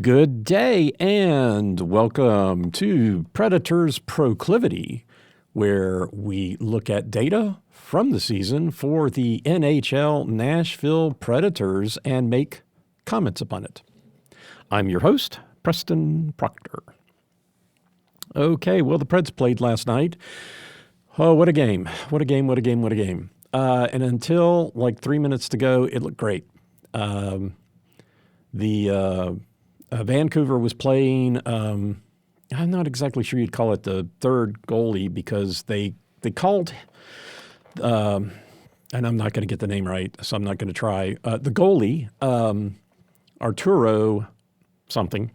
Good day and welcome to Predators Proclivity, where we look at data from the season for the NHL Nashville Predators and make comments upon it. I'm your host, Preston Proctor. Okay, well, the Preds played last night. Oh, what a game. What a game. And until like 3 minutes to go, it looked great. Vancouver was playing, I'm not exactly sure you'd call it the third goalie because they called, and I'm not going to get the name right, so I'm not going to try. The goalie, Arturo something,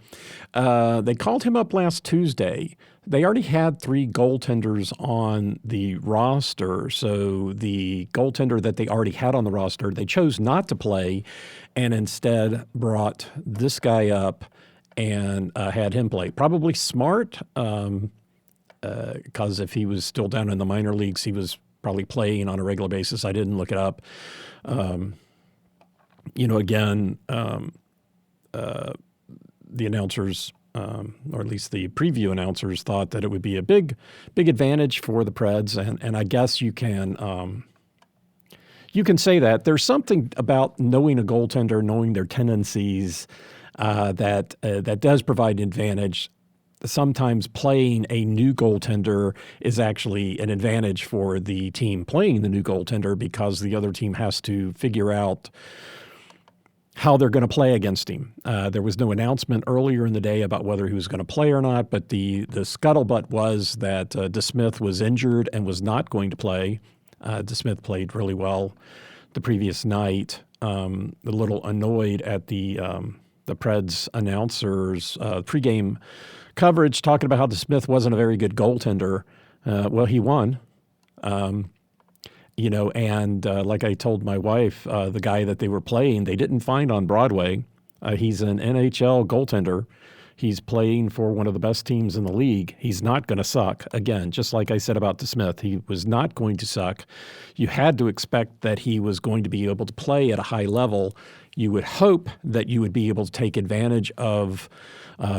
they called him up last Tuesday. They already had 3 goaltenders on the roster, so the goaltender that they already had on the roster, they chose not to play and instead brought this guy up and had him play. Probably smart, because if he was still down in the minor leagues, he was probably playing on a regular basis. I didn't look it up. The announcers, or at least the preview announcers, thought that it would be a big advantage for the Preds, and I guess you can say that. There's something about knowing a goaltender, knowing their tendencies, that does provide an advantage. Sometimes playing a new goaltender is actually an advantage for the team playing the new goaltender because the other team has to figure out how they're going to play against him. There was no announcement earlier in the day about whether he was going to play or not, but the scuttlebutt was that DeSmith was injured and was not going to play. DeSmith played really well the previous night. A little annoyed at the Preds announcers' pregame coverage talking about how DeSmith wasn't a very good goaltender. Well, he won. Like I told my wife, the guy that they were playing, they didn't find on Broadway. He's an NHL goaltender. He's playing for one of the best teams in the league. He's not going to suck. Again, just like I said about DeSmith, he was not going to suck. You had to expect that he was going to be able to play at a high level. You would hope that you would be able to take advantage of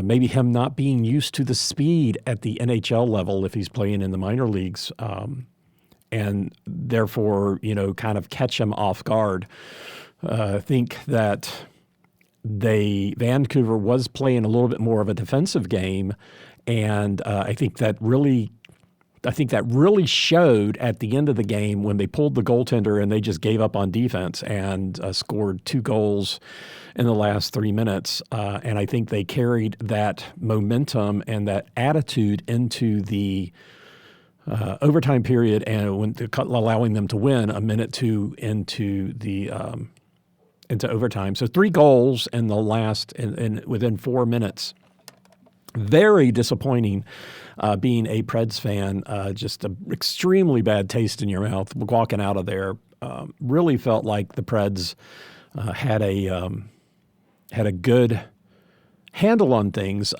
maybe him not being used to the speed at the NHL level if he's playing in the minor leagues. And therefore, kind of catch him off guard. I think that Vancouver was playing a little bit more of a defensive game, and I think that really showed at the end of the game when they pulled the goaltender and they just gave up on defense and scored 2 goals in the last 3 minutes. And I think they carried that momentum and that attitude into the overtime period, and allowing them to win a minute 2 into overtime. So 3 goals in the last, and within 4 minutes. Very disappointing being a Preds fan. Just an extremely bad taste in your mouth walking out of there. Really felt like the Preds had a good handle on things.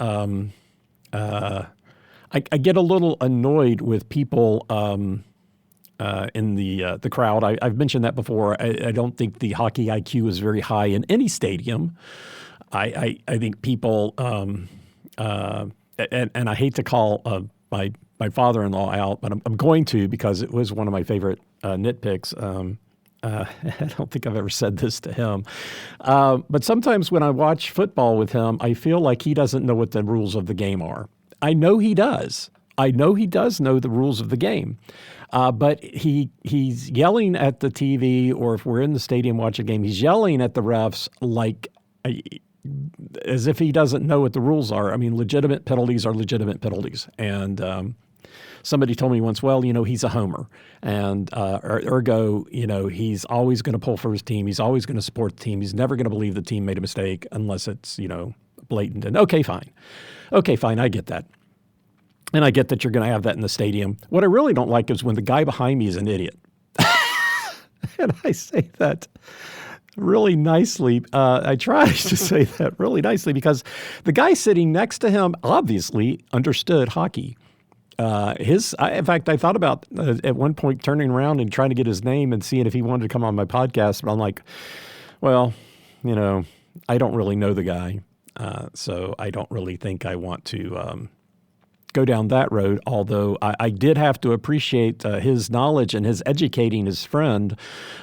I get a little annoyed with people in the crowd. I've mentioned that before. I don't think the hockey IQ is very high in any stadium. I think people, and I hate to call my father-in-law out, but I'm going to because it was one of my favorite nitpicks. I don't think I've ever said this to him. But sometimes when I watch football with him, I feel like he doesn't know what the rules of the game are. I know he does. I know he does know the rules of the game. But he's yelling at the TV, or if we're in the stadium watching a game, he's yelling at the refs like as if he doesn't know what the rules are. I mean, legitimate penalties are legitimate penalties. And somebody told me once, well, he's a homer. And ergo, he's always going to pull for his team. He's always going to support the team. He's never going to believe the team made a mistake unless it's, blatant. And okay, fine, I get that. And I get that you're going to have that in the stadium. What I really don't like is when the guy behind me is an idiot. And I say that really nicely. I try to say that really nicely because the guy sitting next to him obviously understood hockey. In fact, I thought about at one point turning around and trying to get his name and seeing if he wanted to come on my podcast. But I'm like, well, I don't really know the guy. So I don't really think I want to go down that road, although I did have to appreciate his knowledge and his educating his friend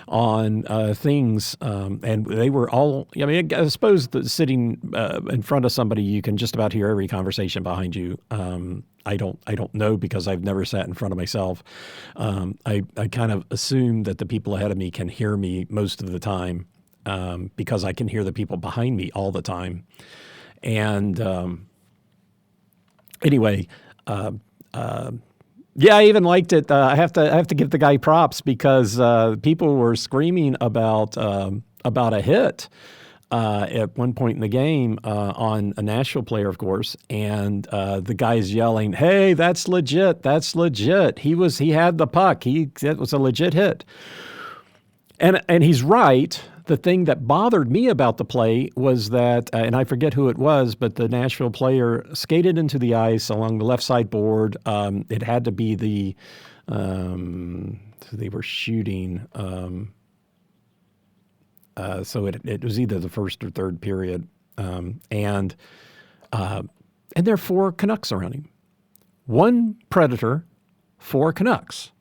on things. And they were all, I mean, I suppose that sitting in front of somebody, you can just about hear every conversation behind you. I don't know because I've never sat in front of myself. I kind of assume that the people ahead of me can hear me most of the time because I can hear the people behind me all the time. And anyway, yeah, I even liked it. I have to give the guy props because people were screaming about a hit at one point in the game on a Nashville player, of course, and the guy's yelling, "Hey, that's legit! That's legit! He had the puck. It was a legit hit." And he's right. The thing that bothered me about the play was that, and I forget who it was, but the Nashville player skated into the ice along the left side board. It had to be so they were shooting. So it was either the first or third period. And there are 4 Canucks around him. 1 Predator, 4 Canucks.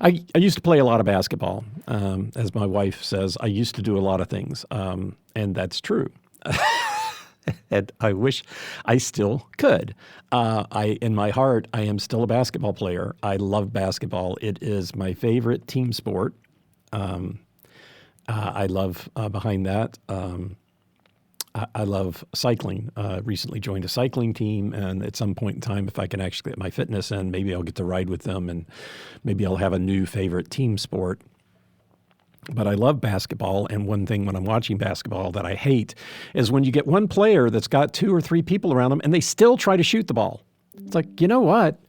I used to play a lot of basketball. As my wife says, I used to do a lot of things. And that's true. And I wish I still could. In my heart, I am still a basketball player. I love basketball. It is my favorite team sport. I love behind that. I love cycling. Recently joined a cycling team, and at some point in time, if I can actually get my fitness in, maybe I'll get to ride with them, and maybe I'll have a new favorite team sport. But I love basketball, and one thing when I'm watching basketball that I hate is when you get one player that's got 2 or 3 people around them, and they still try to shoot the ball. It's like, you know what?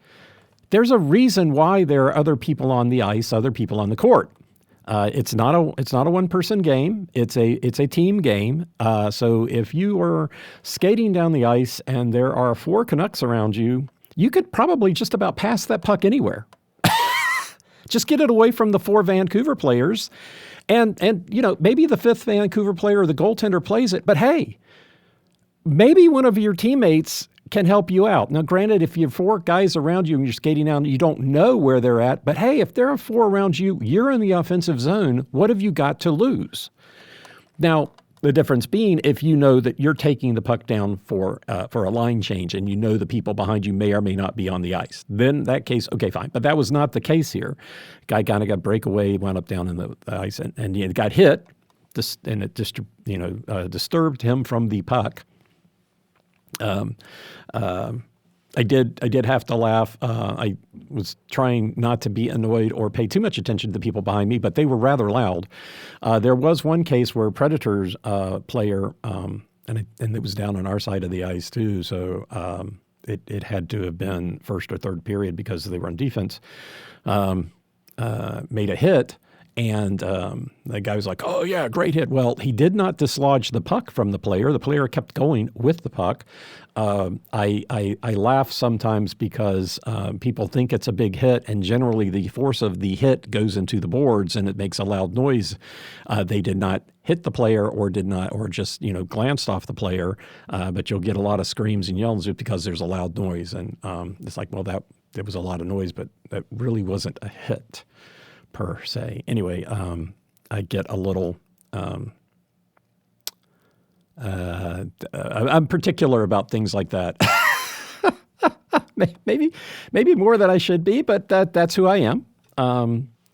There's a reason why there are other people on the ice, other people on the court. It's not a one-person game. It's a team game. So if you are skating down the ice and there are 4 Canucks around you, you could probably just about pass that puck anywhere. Just get it away from the 4 Vancouver players, and maybe the 5th Vancouver player or the goaltender plays it. But hey, maybe one of your teammates can help you out. Now, granted, if you have 4 guys around you and you're skating down, you don't know where they're at. But hey, if there are 4 around you, you're in the offensive zone. What have you got to lose? Now, the difference being if you know that you're taking the puck down for a line change and you know the people behind you may or may not be on the ice, then in that case, okay, fine. But that was not the case here. Guy kind of got breakaway, wound up down in the ice, and he got hit, and it disturbed him from the puck. I did have to laugh. I was trying not to be annoyed or pay too much attention to the people behind me, but they were rather loud. There was one case where a Predators player, and it was down on our side of the ice too, so it had to have been first or third period because they were on defense, made a hit. And the guy was like, "Oh, yeah, great hit." Well, he did not dislodge the puck from the player. The player kept going with the puck. I laugh sometimes because people think it's a big hit, and generally the force of the hit goes into the boards and it makes a loud noise. They did not hit the player or just glanced off the player, but you'll get a lot of screams and yells because there's a loud noise. And it's like, well, there was a lot of noise, but that really wasn't a hit per se. Anyway, I get a little, I'm particular about things like that. maybe more than I should be, but that's who I am.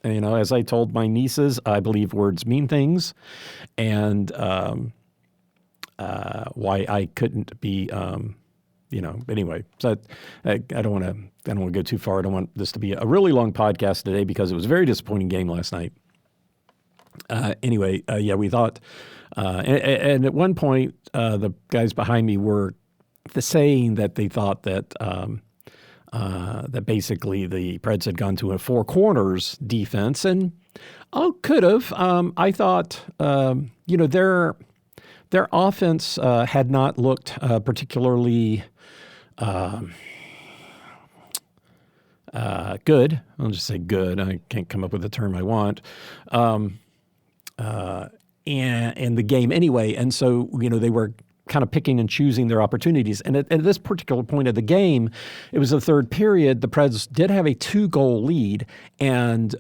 As I told my nieces, I believe words mean things, and why I couldn't be, anyway, so I don't want to go too far. I don't want this to be a really long podcast today because it was a very disappointing game last night. We thought, and at one point, the guys behind me were saying that they thought that that basically the Preds had gone to a 4 corners defense, and could have. I thought, their offense had not looked particularly good. I'll just say good. I can't come up with the term I want. In the game anyway. And so, they were kind of picking and choosing their opportunities. And at this particular point of the game, it was the third period. The Preds did have a 2-goal lead, and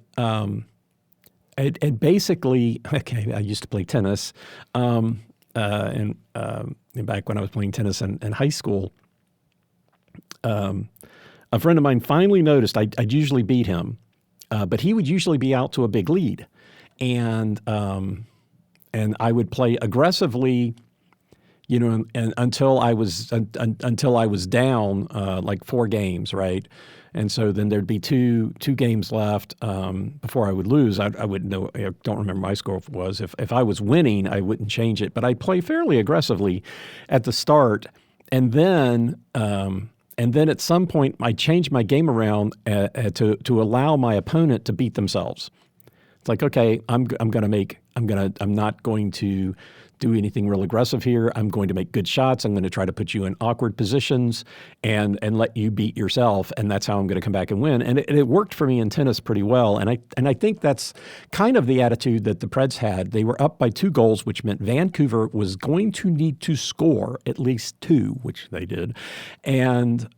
it basically, okay, I used to play tennis, and back when I was playing tennis in high school, a friend of mine finally noticed I'd usually beat him, but he would usually be out to a big lead, and I would play aggressively, and until I was down like 4 games, right? And so then there'd be two games left before I would lose. I wouldn't know. I don't remember my score was. If I was winning, I wouldn't change it, but I'd play fairly aggressively at the start, and then at some point I changed my game around to allow my opponent to beat themselves. It's like, okay, I'm not going to do anything real aggressive here. I'm going to make good shots. I'm going to try to put you in awkward positions and let you beat yourself. And that's how I'm going to come back and win. And it worked for me in tennis pretty well. And I think that's kind of the attitude that the Preds had. They were up by 2 goals, which meant Vancouver was going to need to score at least 2, which they did. And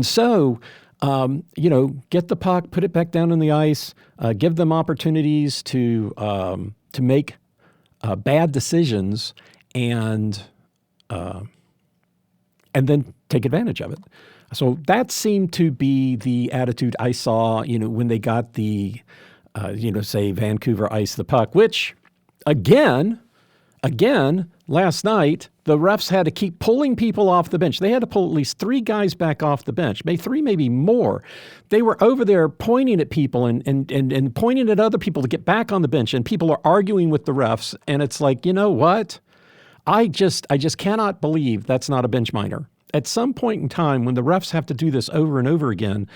so, get the puck, put it back down on the ice, give them opportunities to make bad decisions, and then take advantage of it. So that seemed to be the attitude I saw, when they got the, say Vancouver iced the puck, which again, last night, the refs had to keep pulling people off the bench. They had to pull at least 3 guys back off the bench, maybe 3, maybe more. They were over there pointing at people and pointing at other people to get back on the bench, and people are arguing with the refs. And it's like, you know what? I just cannot believe that's not a bench minor. At some point in time, when the refs have to do this over and over again,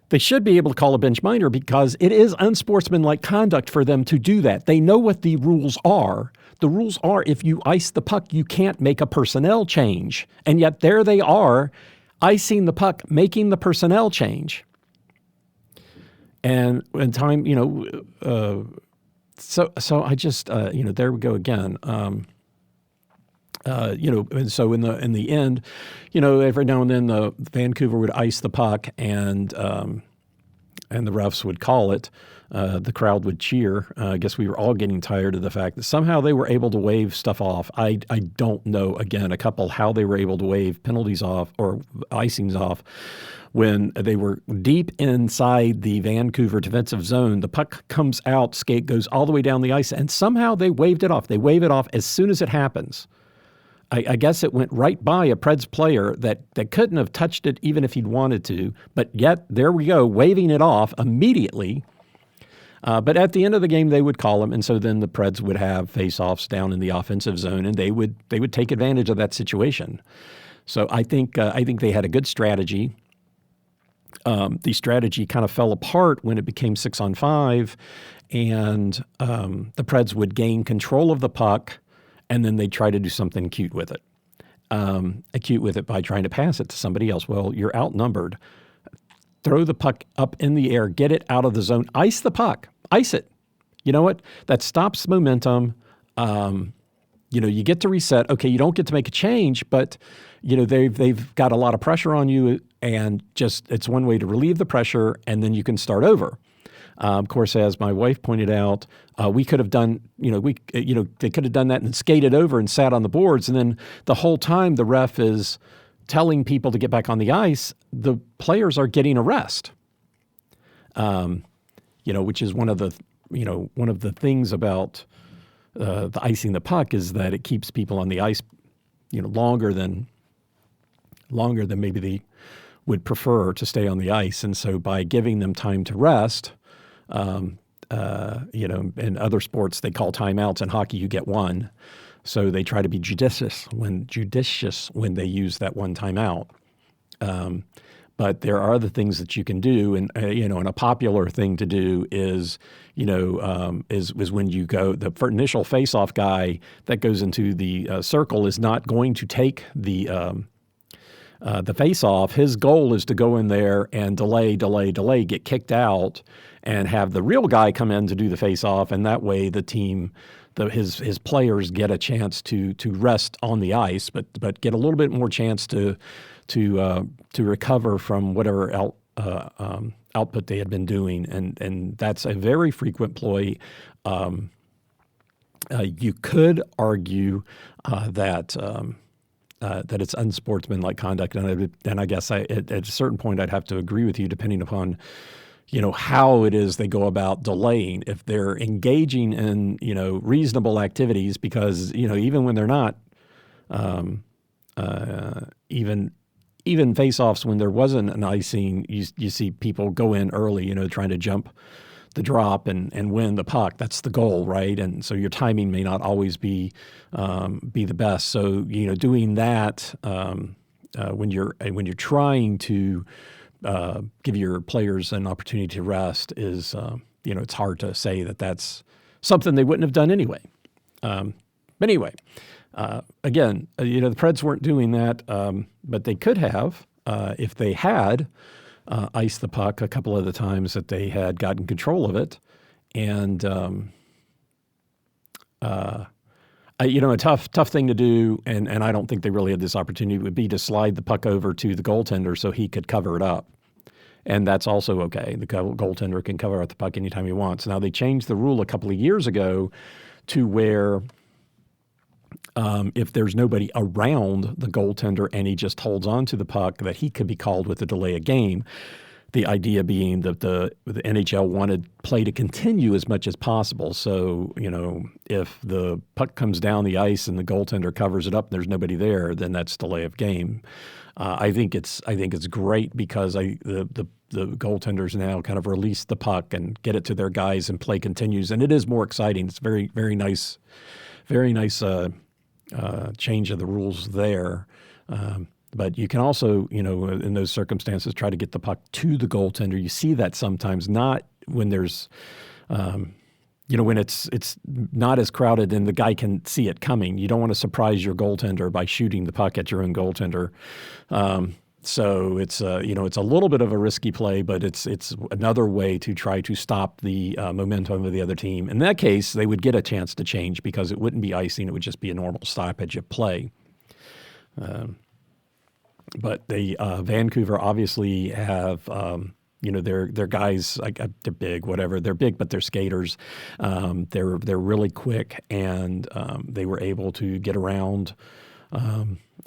they should be able to call a bench minor, because it is unsportsmanlike conduct for them to do that. They know what the rules are. The rules are, if you ice the puck, you can't make a personnel change. And yet there they are, icing the puck, making the personnel change. And in time, so I just, there we go again. And so in the end, every now and then the Vancouver would ice the puck, and the refs would call it. The crowd would cheer. I guess we were all getting tired of the fact that somehow they were able to wave stuff off. I don't know, again, how they were able to wave penalties off or icings off when they were deep inside the Vancouver defensive zone. The puck comes out, skate goes all the way down the ice, and somehow they waved it off. They wave it off as soon as it happens. I guess it went right by a Preds player that couldn't have touched it even if he'd wanted to, but yet there we go, waving it off immediately. But at the end of the game, they would call them, and so then the Preds would have face-offs down in the offensive zone, and they would take advantage of that situation. So I think they had a good strategy. The strategy kind of fell apart when it became 6-on-5, and the Preds would gain control of the puck, and then they'd try to do something cute with it. Cute with it by trying to pass it to somebody else. Well, you're outnumbered. Throw the puck up in the air, get it out of the zone, ice the puck, ice it. You know what? That stops momentum. You get to reset. Okay, you don't get to make a change, but they've got a lot of pressure on you, and just it's one way to relieve the pressure, and then you can start over. Of course, as my wife pointed out, we could have done, they could have done that and skated over and sat on the boards, and then the whole time the ref is telling people to get back on the ice, the players are getting a rest. Which is one of the things about the icing the puck is that it keeps people on the ice, longer than maybe they would prefer to stay on the ice. And so by giving them time to rest, in other sports they call timeouts. In hockey, you get one. So they try to be judicious when they use that one timeout. But there are other things that you can do, and and a popular thing to do is when you go, the initial face-off guy that goes into the circle is not going to take the face-off. His goal is to go in there and delay, get kicked out, and have the real guy come in to do the face-off, and that way the team his players get a chance to rest on the ice, but get a little bit more chance to recover from whatever output they had been doing, and that's a very frequent ploy. You could argue that it's unsportsmanlike conduct, and I guess at a certain point I'd have to agree with you, depending upon how it is they go about delaying. If they're engaging in reasonable activities, because even when they're not, even face-offs when there wasn't an icing, you see people go in early, trying to jump the drop and win the puck. That's the goal, right? And so your timing may not always be the best. So doing that when you're trying to give your players an opportunity to rest is it's hard to say that that's something they wouldn't have done anyway. But anyway, again, the Preds weren't doing that, but they could have if they had iced the puck a couple of the times that they had gotten control of it. And a tough thing to do, and I don't think they really had this opportunity, would be to slide the puck over to the goaltender so he could cover it up. And that's also okay. The goaltender can cover up the puck anytime he wants. Now, they changed the rule a couple of years ago to where if there's nobody around the goaltender and he just holds on to the puck, that he could be called with a delay of game. The idea being that the NHL wanted play to continue as much as possible. So, if the puck comes down the ice and the goaltender covers it up and there's nobody there, then that's delay of game. I think it's great because the goaltenders now kind of release the puck and get it to their guys and play continues. And it is more exciting. It's very, very nice, change of the rules there. But you can also, in those circumstances, try to get the puck to the goaltender. You see that sometimes, not when there's, when it's not as crowded and the guy can see it coming. You don't want to surprise your goaltender by shooting the puck at your own goaltender. So it's a little bit of a risky play, but it's another way to try to stop the momentum of the other team. In that case, they would get a chance to change because it wouldn't be icing; it would just be a normal stoppage of play. But the Vancouver obviously have, their guys. They're big, whatever. They're big, but they're skaters. They're really quick, and they were able to get around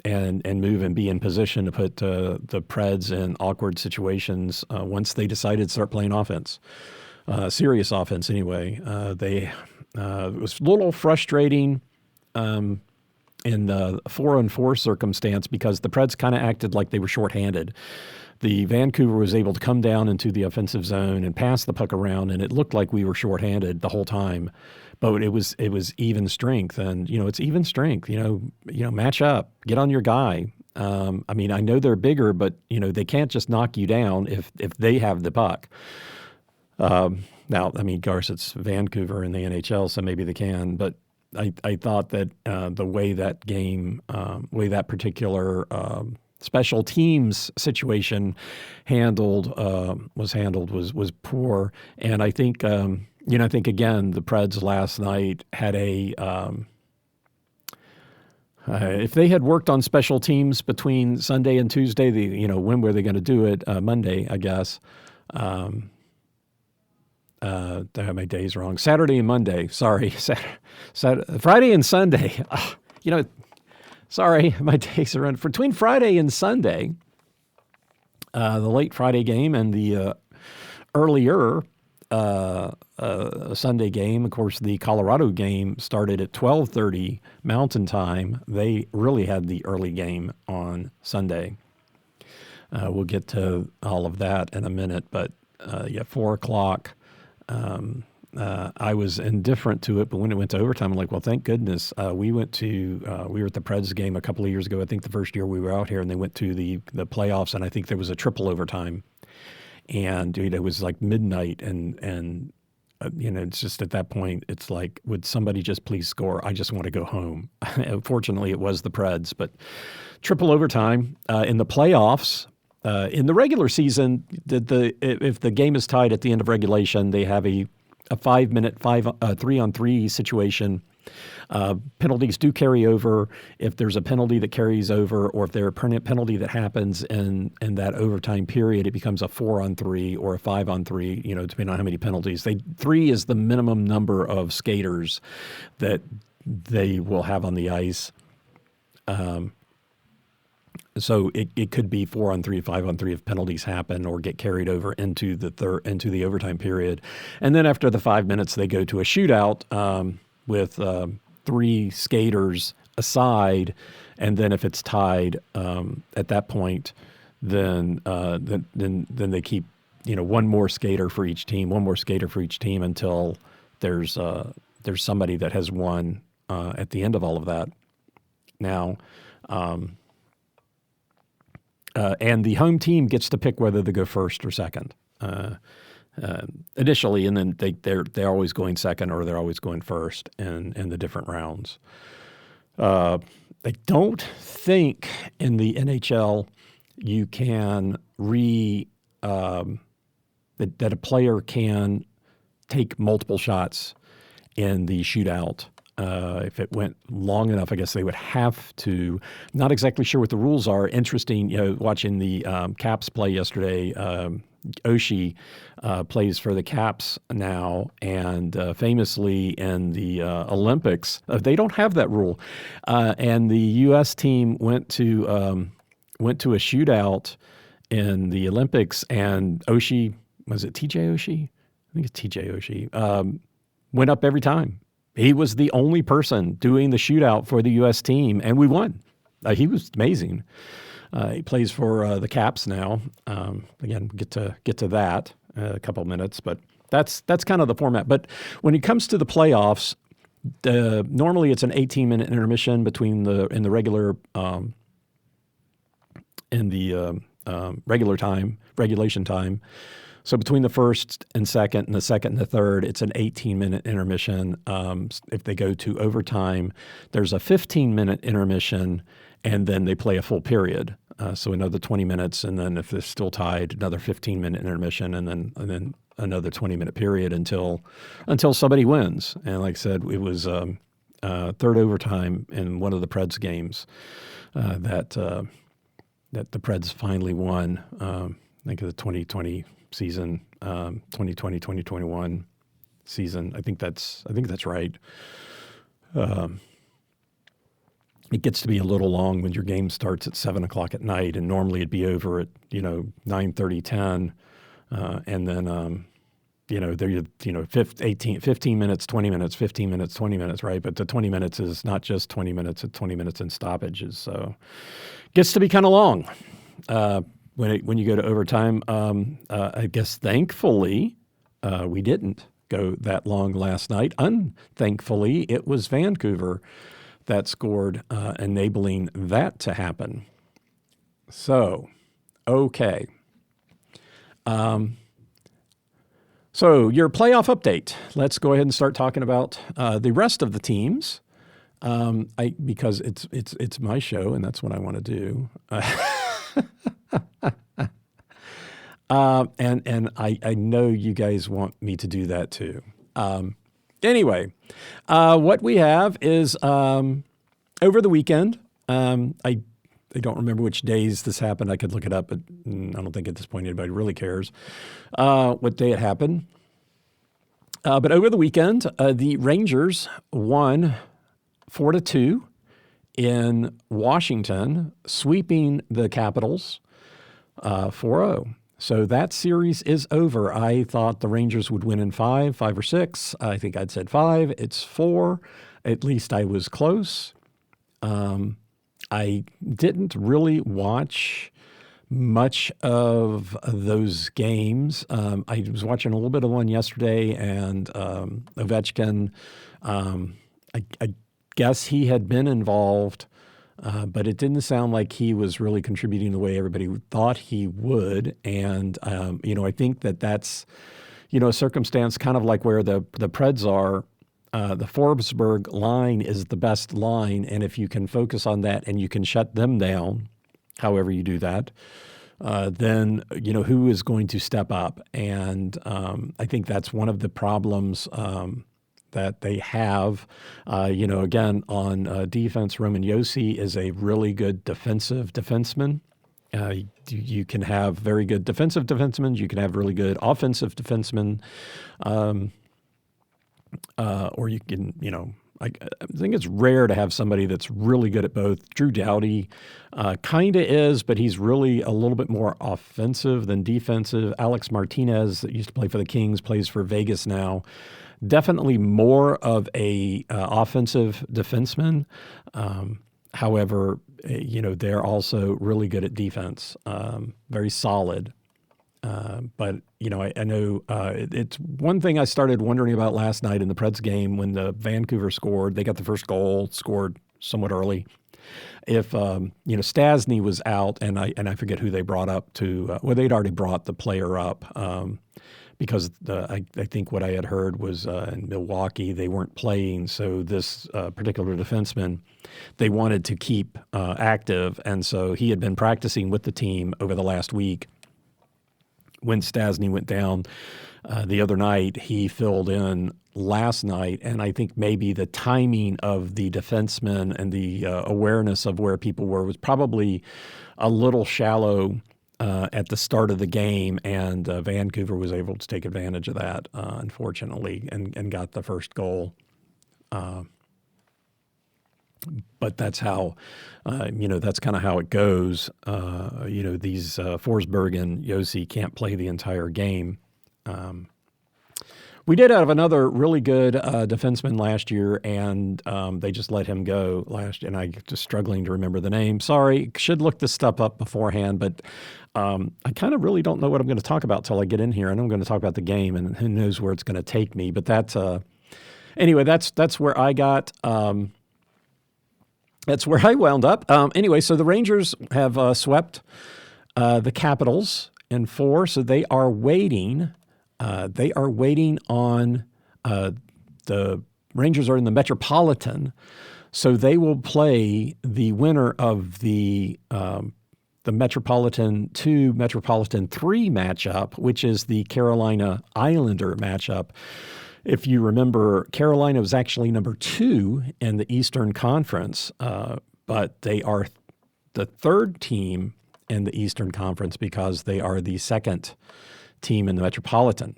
and move and be in position to put the Preds in awkward situations once they decided to start playing offense, serious offense anyway. It was a little frustrating in the 4-on-4 circumstance because the Preds kind of acted like they were shorthanded. The Vancouver was able to come down into the offensive zone and pass the puck around, and it looked like we were shorthanded the whole time. But it was even strength, and it's even strength. Match up, get on your guy. I know they're bigger, but they can't just knock you down if they have the puck. Now, of course, it's Vancouver in the NHL, so maybe they can. But I thought that the way that game, that particular special teams situation was poor, and I think. I think, again, the Preds last night had if they had worked on special teams between Sunday and Tuesday, when were they going to do it? Monday, I guess. I have my days wrong. Saturday and Monday. Sorry. Friday and Sunday. Sorry, my days are between Friday and Sunday, the late Friday game and the earlier Sunday game. Of course, the Colorado game started at 12:30 Mountain Time. They really had the early game on Sunday. We'll get to all of that in a minute, but 4 o'clock. I was indifferent to it, but when it went to overtime, I'm like, well, thank goodness. We were at the Preds game a couple of years ago. I think the first year we were out here, and they went to the playoffs, and I think there was a triple overtime. And it was like midnight, and it's just at that point, it's like, would somebody just please score? I just want to go home. Fortunately, it was the Preds, but triple overtime in the playoffs. In the regular season, if the game is tied at the end of regulation, they have a 5-minute 3-on-3 situation Penalties do carry over. If there's a penalty that carries over, or if there's a permanent penalty that happens in that overtime period, it becomes a 4-on-3 or a 5-on-3, depending on how many penalties. 3 is the minimum number of skaters that they will have on the ice. So it could be 4-on-3, 5-on-3 if penalties happen or get carried over into the overtime period. And then after the 5 minutes, they go to a shootout with 3 skaters aside, and then if it's tied at that point, then they keep one more skater for each team until there's somebody that has won at the end of all of that. Now, and the home team gets to pick whether they go first or second initially, and then they're always going second or they're always going first in the different rounds. I don't think in the NHL you can that a player can take multiple shots in the shootout. If it went long enough, I guess they would have to. Not exactly sure what the rules are. Interesting, watching the Caps play yesterday. Oshie plays for the Caps now, and famously in the Olympics, they don't have that rule. And the U.S. team went to a shootout in the Olympics, and Oshie, was it T.J. Oshie? I think it's T.J. Oshie. Went up every time. He was the only person doing the shootout for the U.S. team, and we won. He was amazing. He plays for the Caps now. Again, get to that in a couple of minutes, but that's kind of the format. But when it comes to the playoffs, normally it's an 18-minute intermission between in the regular regulation time. So between the first and second and the second and the third, it's an 18-minute intermission. If they go to overtime, there's a 15-minute intermission, and then they play a full period. So another 20 minutes, and then if they're still tied, another 15-minute intermission, and then another 20-minute period until somebody wins. And like I said, it was third overtime in one of the Preds games that the Preds finally won. I think of the 2020 season, 2020-2021 season. I think that's right. It gets to be a little long when your game starts at 7:00 at night, and normally it'd be over at 9:30, 10, and then 15 minutes, 20 minutes, 15 minutes, 20 minutes, right? But the 20 minutes is not just 20 minutes; it's 20 minutes in stoppages, so it gets to be kind of long. When you go to overtime, I guess thankfully we didn't go that long last night. Unthankfully, it was Vancouver that scored, enabling that to happen. So, okay. So your playoff update. Let's go ahead and start talking about the rest of the teams, because it's my show and that's what I want to do. And I know you guys want me to do that too. Anyway, what we have is over the weekend. I don't remember which days this happened. I could look it up, but I don't think at this point anybody really cares what day it happened. But over the weekend, the Rangers won 4-2 in Washington, sweeping the Capitals 4-0. So that series is over. I thought the Rangers would win in 5 or 6. I think I'd said 5. It's 4. At least I was close. I didn't really watch much of those games. I was watching a little bit of one yesterday, and Ovechkin, I guess he had been involved, but it didn't sound like he was really contributing the way everybody thought he would. And, I think that's, a circumstance kind of like where the Preds are. The Forsberg line is the best line, and if you can focus on that and you can shut them down, however you do that, then, who is going to step up? And I think that's one of the problems that they have. Again, on defense, Roman Josi is a really good defensive defenseman. You can have very good defensive defensemen. You can have really good offensive defensemen. Or you can, I think it's rare to have somebody that's really good at both. Drew Doughty kind of is, but he's really a little bit more offensive than defensive. Alex Martinez, that used to play for the Kings, plays for Vegas now. Definitely more of a offensive defenseman. However, they're also really good at defense, very solid. But I know it's one thing I started wondering about last night in the Preds game when the Vancouver scored. They got the first goal, scored somewhat early. If Stastny was out, and I forget who they brought up to. They'd already brought the player up because I think what I had heard was in Milwaukee they weren't playing, so this particular defenseman they wanted to keep active, and so he had been practicing with the team over the last week. When Stastny went down the other night, he filled in last night, and I think maybe the timing of the defenseman and the awareness of where people were was probably a little shallow at the start of the game, and Vancouver was able to take advantage of that, unfortunately, and got the first goal. But that's how, that's kind of how it goes. These Forsberg and Josi can't play the entire game. We did have another really good defenseman last year, and they just let him go last year, and I'm just struggling to remember the name. Sorry, should look this stuff up beforehand, but I kind of really don't know what I'm going to talk about till I get in here. I know I'm going to talk about the game, and who knows where it's going to take me. But that's where I got. That's where I wound up. So the Rangers have swept the Capitals in 4, so they are waiting. They are waiting on the Rangers are in the Metropolitan, so they will play the winner of the Metropolitan 2, Metropolitan 3 matchup, which is the Carolina Islander matchup. If you remember, Carolina was actually number 2 in the Eastern Conference, but they are the 3rd team in the Eastern Conference because they are the 2nd team in the Metropolitan.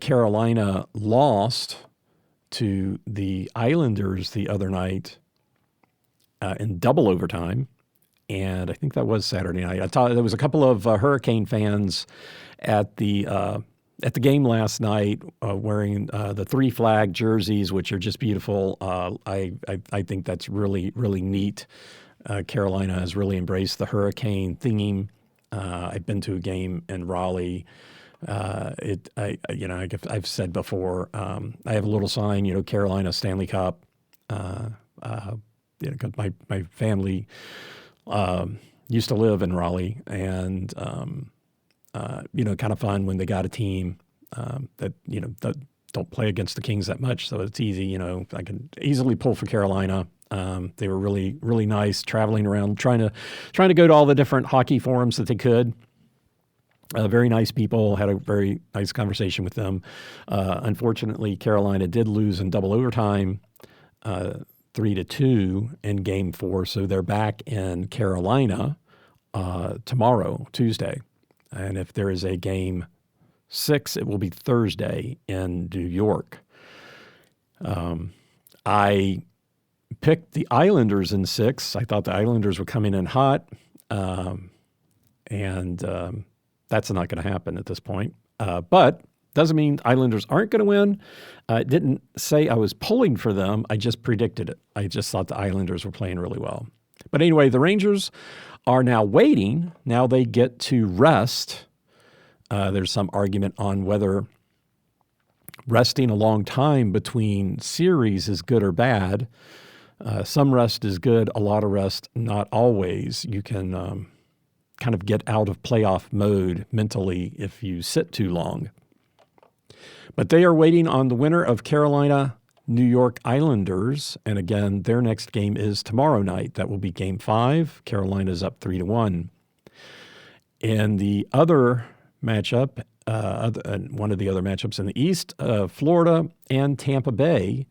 Carolina lost to the Islanders the other night in double overtime, and I think that was Saturday night. I thought there was a couple of Hurricane fans at the game last night wearing the 3 flag jerseys, which are just beautiful. I think that's really, really neat. Carolina has really embraced the hurricane theme. I've been to a game in Raleigh. I've said before, I have a little sign, Carolina Stanley Cup. My family used to live in Raleigh, and kind of fun when they got a team that don't play against the Kings that much, so it's easy. I can easily pull for Carolina. They were really, really nice, traveling around, trying to go to all the different hockey forums that they could. Very nice people. Had a very nice conversation with them. Unfortunately, Carolina did lose in double overtime, 3-2 in Game 4. So they're back in Carolina tomorrow, Tuesday. And if there is a Game 6, it will be Thursday in New York. I picked the Islanders in 6. I thought the Islanders were coming in hot, and that's not going to happen at this point. But doesn't mean Islanders aren't going to win. It didn't say I was pulling for them. I just predicted it. I just thought the Islanders were playing really well. But anyway, the Rangers are now waiting. Now they get to rest. There's some argument on whether resting a long time between series is good or bad. Some rest is good, a lot of rest, not always. You can kind of get out of playoff mode mentally if you sit too long. But they are waiting on the winner of Carolina, New York Islanders. And again, their next game is tomorrow night. That will be Game 5. Carolina's up 3-1. In the other matchup, one of the other matchups in the East, Florida and Tampa Bay.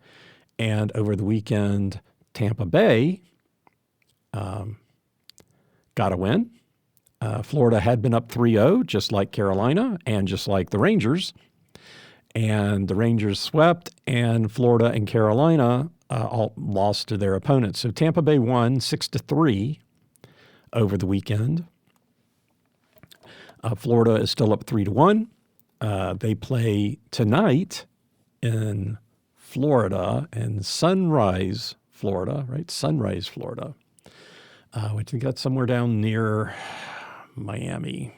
And over the weekend, Tampa Bay got a win. Florida had been up 3-0, just like Carolina and just like the Rangers. And the Rangers swept, and Florida and Carolina all lost to their opponents. So Tampa Bay won 6-3 over the weekend. Florida is still up 3-1. They play tonight in Florida, in Sunrise, Florida, right? Sunrise, Florida. Which I think that's somewhere down near Miami.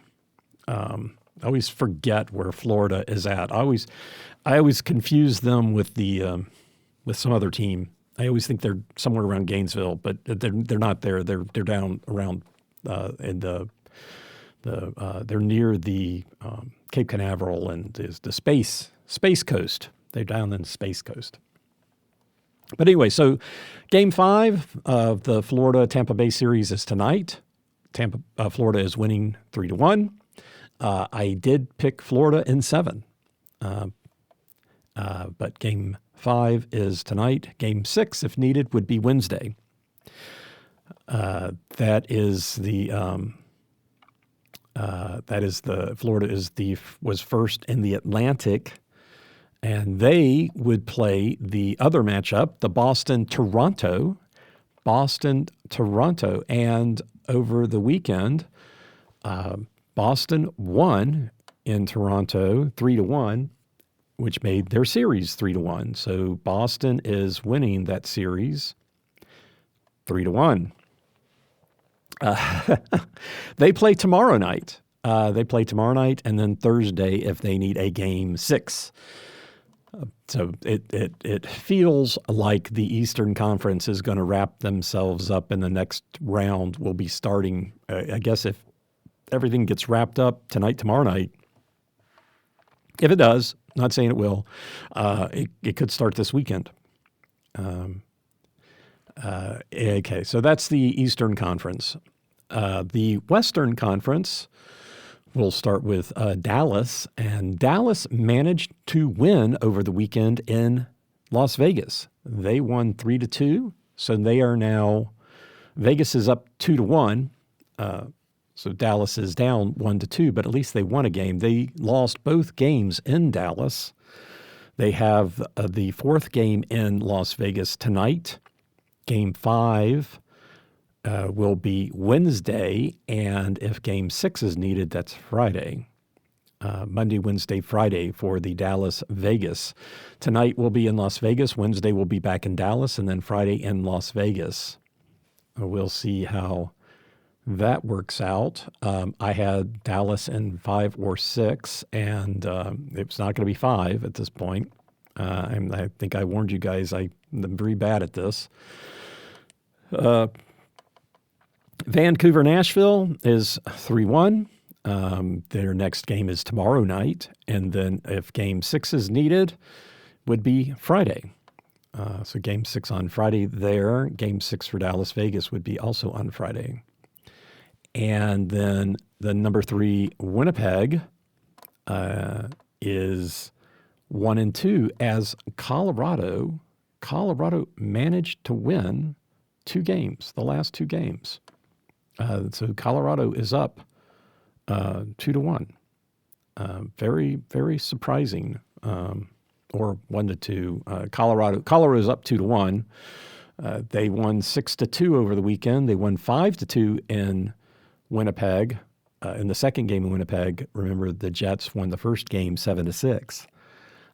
I always forget where Florida is at. I always confuse them with with some other team. I always think they're somewhere around Gainesville, but they're not there. They're down around they're near the Cape Canaveral and the Space Coast. They're down in the Space Coast. But anyway, so Game 5 of the Florida-Tampa Bay series is tonight. Florida is winning 3-1. I did pick Florida in 7, but Game 5 is tonight. Game 6, if needed, would be Wednesday. Florida was first in the Atlantic. And they would play the other matchup, the Boston-Toronto. And over the weekend, Boston won in Toronto 3-1, which made their series 3-1. So Boston is winning that series 3-1. They play tomorrow night. And then Thursday if they need a Game 6. So it feels like the Eastern Conference is going to wrap themselves up, and the next round will be starting, I guess, if everything gets wrapped up tonight, tomorrow night. If it does, not saying it will, it could start this weekend. Okay, so that's the Eastern Conference. The Western Conference, we'll start with Dallas, and Dallas managed to win over the weekend in Las Vegas. They won 3-2, so they are now, Vegas is up 2-1, so Dallas is down 1-2, but at least they won a game. They lost both games in Dallas. They have the fourth game in Las Vegas tonight. Game 5 will be Wednesday, and if Game 6 is needed, that's Friday. Monday, Wednesday, Friday for the Dallas-Vegas. Tonight will be in Las Vegas. Wednesday will be back in Dallas, and then Friday in Las Vegas. We'll see how that works out. I had Dallas in 5 or 6, and it's not going to be 5 at this point. I think I warned you guys. I'm very bad at this. Vancouver Nashville is 3-1. Their next game is tomorrow night, and then if Game 6 is needed, would be Friday. So Game 6 on Friday there. Game 6 for Dallas Vegas would be also on Friday. And then the number 3 Winnipeg is 1-2 as Colorado managed to win 2 games, the last 2 games. So Colorado is up 2-1. Very, very surprising. Or 1-2. Colorado is up 2-1. They won 6-2 over the weekend. They won 5-2 in Winnipeg. In the second game in Winnipeg, remember the Jets won the first game 7-6.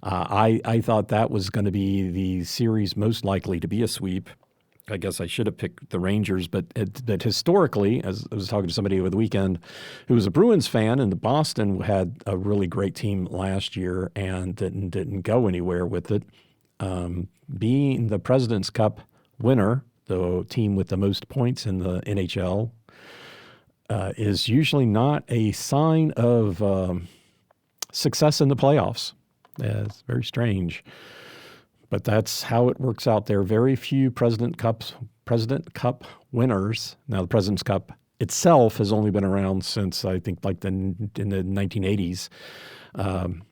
I thought that was going to be the series most likely to be a sweep. I guess I should have picked the Rangers, but historically, as I was talking to somebody over the weekend who was a Bruins fan, and the Boston had a really great team last year and didn't go anywhere with it. Being the President's Cup winner, the team with the most points in the NHL, is usually not a sign of success in the playoffs. It's very strange. But that's how it works out there. Very few President Cup winners. Now, the President's Cup itself has only been around since, I think, in the 1980s. in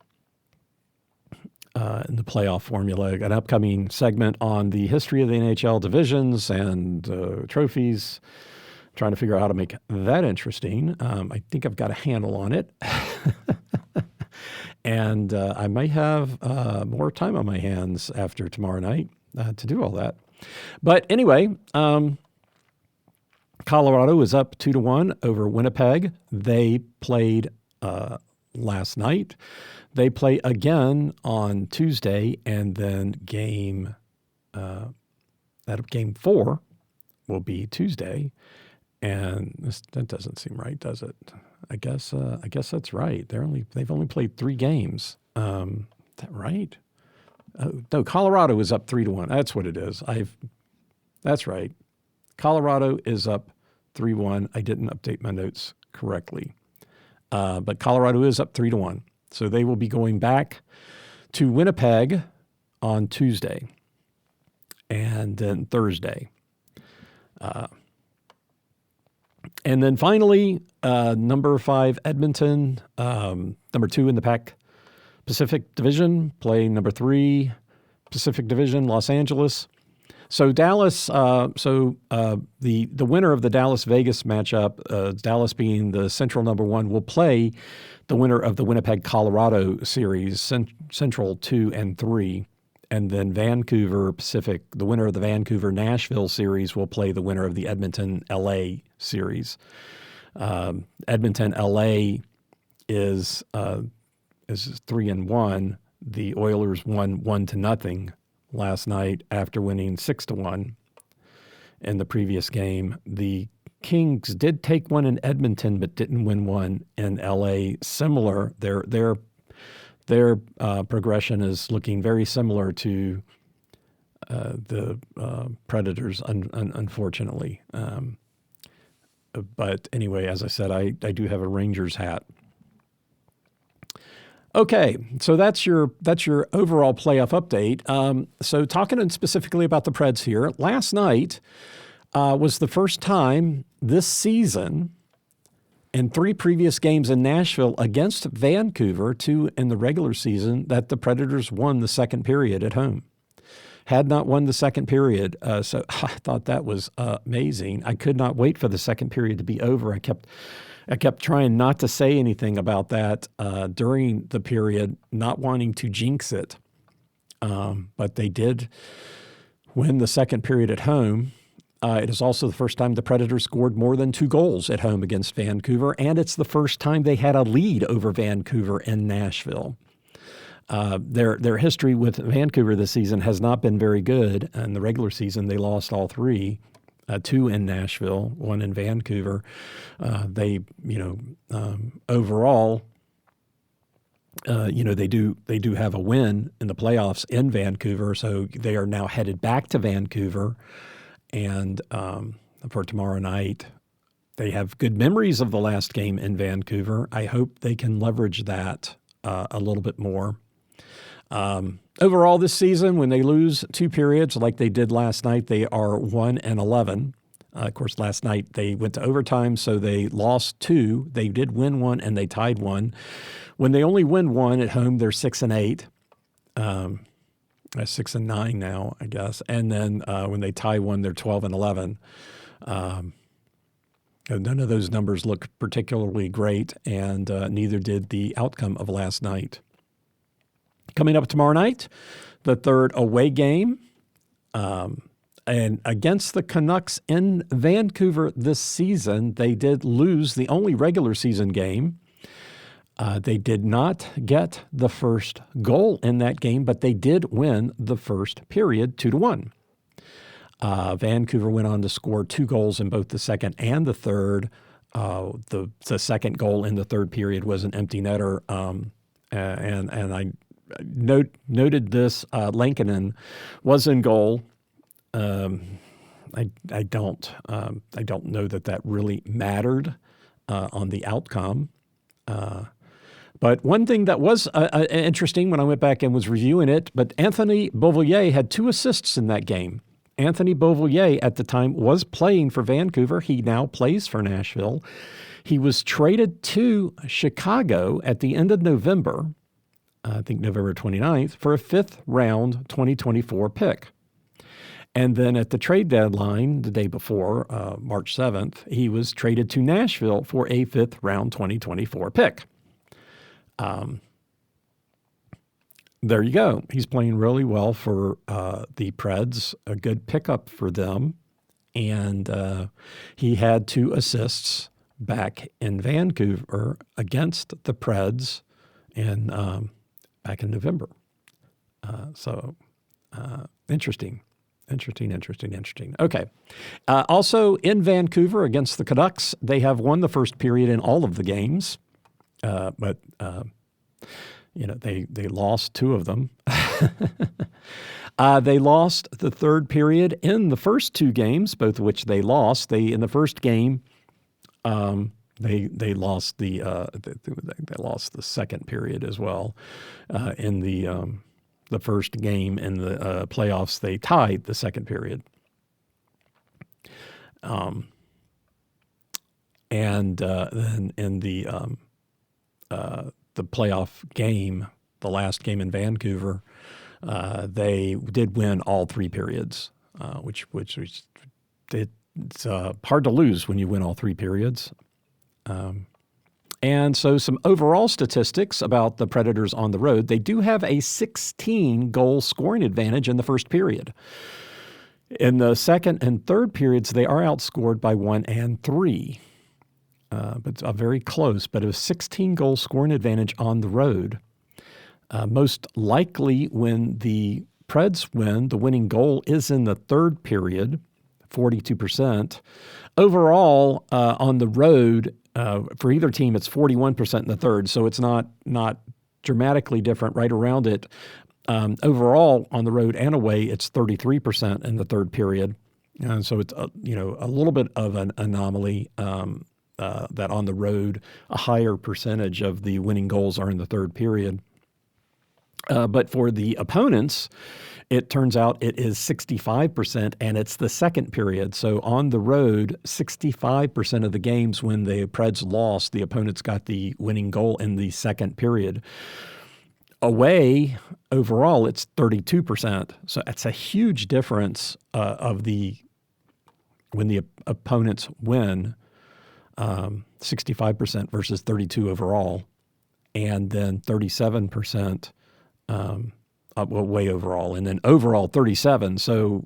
the playoff formula. An upcoming segment on the history of the NHL divisions and trophies. Trying to figure out how to make that interesting. I think I've got a handle on it. And I might have more time on my hands after tomorrow night to do all that. But anyway, Colorado is up 2-1 over Winnipeg. They played last night. They play again on Tuesday, and then game 4 will be Tuesday. And that doesn't seem right, does it? I guess that's right. They've only played 3 games. Is that right? Oh, no, Colorado is up 3-1. That's what it is. That's right. Colorado is up 3-1. I didn't update my notes correctly, but Colorado is up 3-1. So they will be going back to Winnipeg on Tuesday, and then Thursday. And then finally, number 5, Edmonton, number 2 in the Pacific Division, play number 3, Pacific Division, Los Angeles. So Dallas, the winner of the Dallas-Vegas matchup, Dallas being the central number 1, will play the winner of the Winnipeg-Colorado series, Central 2 and 3. And then Vancouver Pacific, the winner of the Vancouver-Nashville series, will play the winner of the Edmonton-LA series. Edmonton-LA is 3-1. The Oilers won 1-0 last night after winning 6-1 in the previous game. The Kings did take one in Edmonton, but didn't win one in LA. Similar, their progression is looking very similar to the Predators, unfortunately. But anyway, as I said, I do have a Rangers hat. Okay, so that's your overall playoff update. So talking specifically about the Preds here, last night was the first time this season in 3 previous games in Nashville against Vancouver, 2 in the regular season, that the Predators won the second period at home. Had not won the second period, so I thought that was amazing. I could not wait for the second period to be over. I kept trying not to say anything about that during the period, not wanting to jinx it. But they did win the second period at home. It is also the first time the Predators scored more than 2 goals at home against Vancouver, and it's the first time they had a lead over Vancouver in Nashville. Their history with Vancouver this season has not been very good. In the regular season, they lost all 3, 2 in Nashville, 1 in Vancouver. Overall, they do have a win in the playoffs in Vancouver, so they are now headed back to Vancouver. And for tomorrow night, they have good memories of the last game in Vancouver. I hope they can leverage that a little bit more. Overall this season, when they lose 2 periods like they did last night, they are 1-11. Of course, last night they went to overtime, so they lost 2. They did win 1 and they tied 1. When they only win 1 at home, they're 6-8. 6-9 now, I guess. And then when they tie 1, they're 12-11. None of those numbers look particularly great, and neither did the outcome of last night. Coming up tomorrow night, the third away game, and against the Canucks in Vancouver this season, they did lose the only regular season game. They did not get the first goal in that game, but they did win the first period 2-1. Vancouver went on to score 2 goals in both the second and the third. The second goal in the third period was an empty netter, and I noted this. Lankinen was in goal. I don't know that really mattered on the outcome. But one thing that was interesting when I went back and was reviewing it, but Anthony Beauvillier had 2 assists in that game. Anthony Beauvillier at the time was playing for Vancouver. He now plays for Nashville. He was traded to Chicago at the end of November, I think November 29th, for a 5th round 2024 pick. And then at the trade deadline, the day before, March 7th, he was traded to Nashville for a 5th round 2024 pick. There you go. He's playing really well for the Preds, a good pickup for them. And he had 2 assists back in Vancouver against the Preds back in November. Interesting. Okay. Also in Vancouver against the Canucks, they have won the first period in all of the games, but they lost 2 of them. They lost the third period in the first 2 games, both of which they lost. In the first game, they lost they lost the second period as well. In the first game in the playoffs, they tied the second period. And then in the playoff game, the last game in Vancouver, they did win all 3 periods, which it's hard to lose when you win all 3 periods. And so some overall statistics about the Predators on the road. They do have a 16-goal scoring advantage in the first period. In the second and third periods, they are outscored by 1 and 3. But very close, but a 16-goal scoring advantage on the road. Most likely when the Preds win, the winning goal is in the third period, 42%. Overall, on the road, for either team, it's 41% in the third, so it's not dramatically different right around it. Overall, on the road and away, it's 33% in the third period. So it's a little bit of an anomaly that on the road, a higher percentage of the winning goals are in the third period. But for the opponents, it turns out it is 65%, and it's the second period. So on the road, 65% of the games when the Preds lost, the opponents got the winning goal in the second period. Away, overall, it's 32%. So that's a huge difference when the opponents win, 65% versus 32% overall, and then 37% away overall, and then overall 37%. So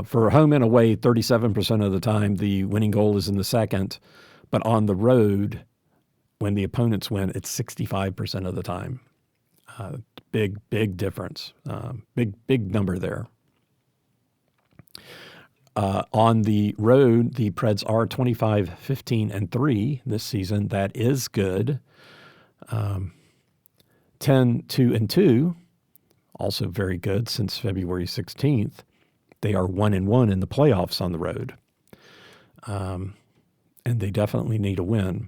for home and away, 37% of the time, the winning goal is in the second, but on the road, when the opponents win, it's 65% of the time. Big difference. Big number there. On the road, the Preds are 25-15-3 this season. That is good. 10-2-2, also very good since February 16th. They are 1-1 in the playoffs on the road. And they definitely need a win.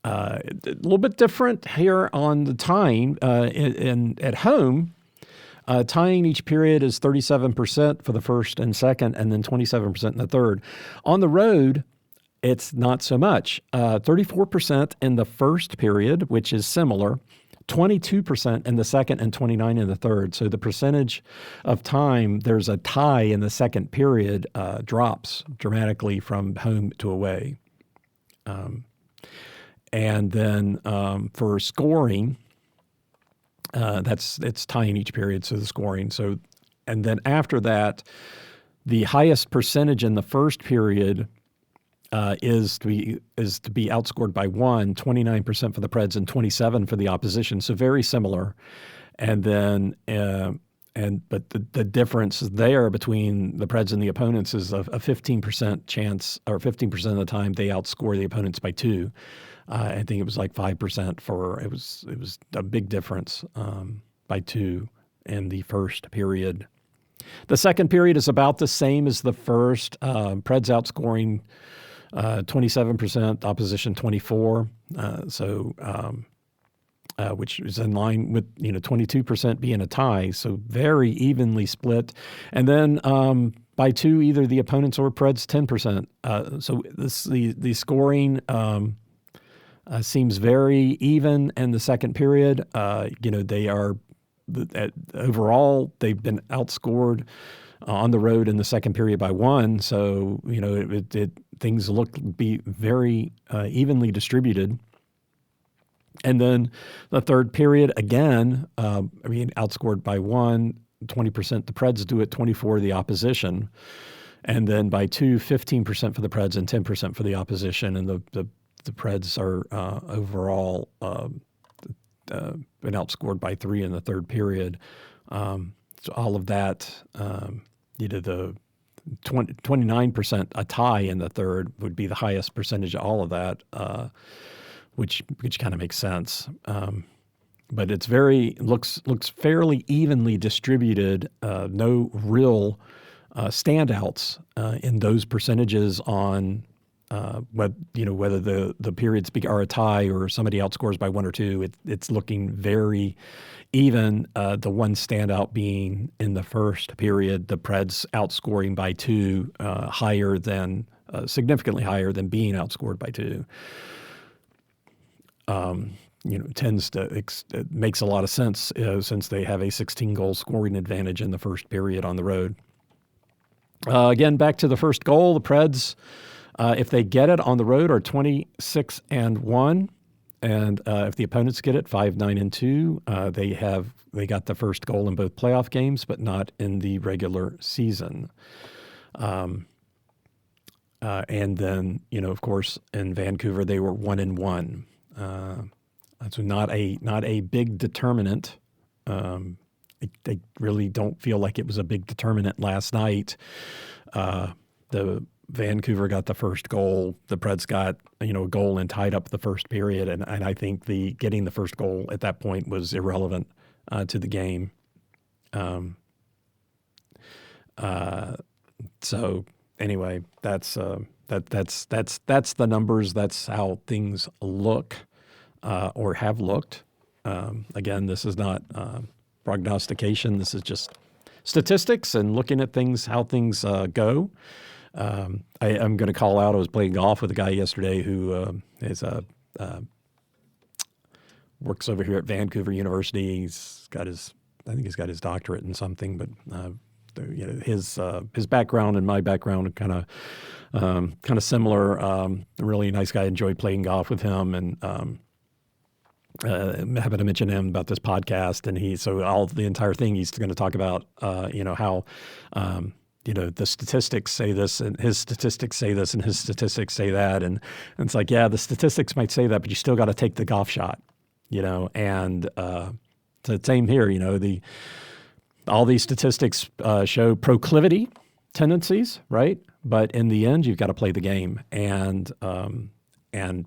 A little bit different here on the tying. At home, tying each period is 37% for the first and second, and then 27% in the third. On the road, it's not so much. 34% in the first period, which is similar, 22% in the second, and 29% in the third. So the percentage of time there's a tie in the second period drops dramatically from home to away. And then for scoring, it's tying each period, so the scoring. So, and then after that, the highest percentage in the first period is to be outscored by 29% for the Preds and 27% for the opposition. So very similar. And then but the difference there between the Preds and the opponents is a 15% chance, or 15% of the time they outscore the opponents by 2. I think it was like 5% it was a big difference by 2 in the first period. The second period is about the same as the first. Preds outscoring 27%, opposition 24%. Which is in line with 22% being a tie, so very evenly split. And then by 2, either the opponents or Preds 10%. So the scoring seems very even in the second period. They are overall they've been outscored on the road in the second period by 1. So things look to be very evenly distributed. And then the third period again, outscored by 1. 20% the Preds do it, 24% the opposition. And then by 2, 15% for the Preds and 10% for the opposition. And the Preds are overall been outscored by 3 in the third period. So all of that, the 29%, a tie in the third would be the highest percentage of all of that, which kind of makes sense. But it's looks fairly evenly distributed. No real standouts in those percentages on whether the periods are a tie or somebody outscores by 1 or 2. It's looking very even. The one standout being in the first period, the Preds outscoring by 2, significantly higher than being outscored by 2. It makes a lot of sense since they have a 16-goal scoring advantage in the first period on the road. Again, back to the first goal, the Preds, if they get it on the road, are 26-1, and if the opponents get it, 5-9-2. They got the first goal in both playoff games, but not in the regular season. And then, of course, in Vancouver, they were 1-1. So not a big determinant. They really don't feel like it was a big determinant last night. The Vancouver got the first goal. The Preds got a goal and tied up the first period, and I think getting the first goal at that point was irrelevant to the game. So anyway, that's the numbers. That's how things look. Or have looked. Again, this is not prognostication. This is just statistics and looking at how things go. I'm going to call out, I was playing golf with a guy yesterday who works over here at Vancouver University. I think he's got his doctorate in something, but his background and my background are kind of similar. A really nice guy. Enjoyed playing golf with him, and happened to mention him about this podcast, and the entire thing he's going to talk about, how the statistics say this, and his statistics say this, and his statistics say that, and it's like, yeah, the statistics might say that, but you still got to take the golf shot, and the same here, all these statistics show proclivity tendencies, right? But in the end, you've got to play the game and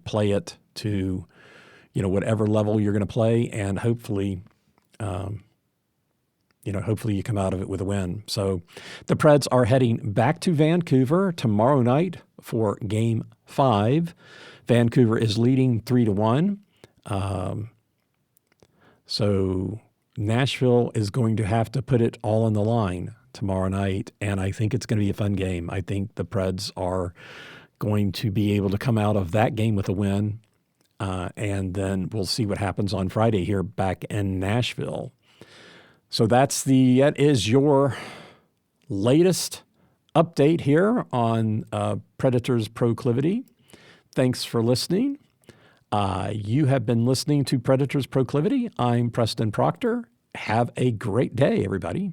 play it to whatever level you're going to play, and hopefully you come out of it with a win. So the Preds are heading back to Vancouver tomorrow night for Game 5. Vancouver is leading 3-1. So Nashville is going to have to put it all on the line tomorrow night, and I think it's going to be a fun game. I think the Preds are going to be able to come out of that game with a win. And then we'll see what happens on Friday here back in Nashville. So that is your latest update here on Predators Proclivity. Thanks for listening. You have been listening to Predators Proclivity. I'm Preston Proctor. Have a great day, everybody.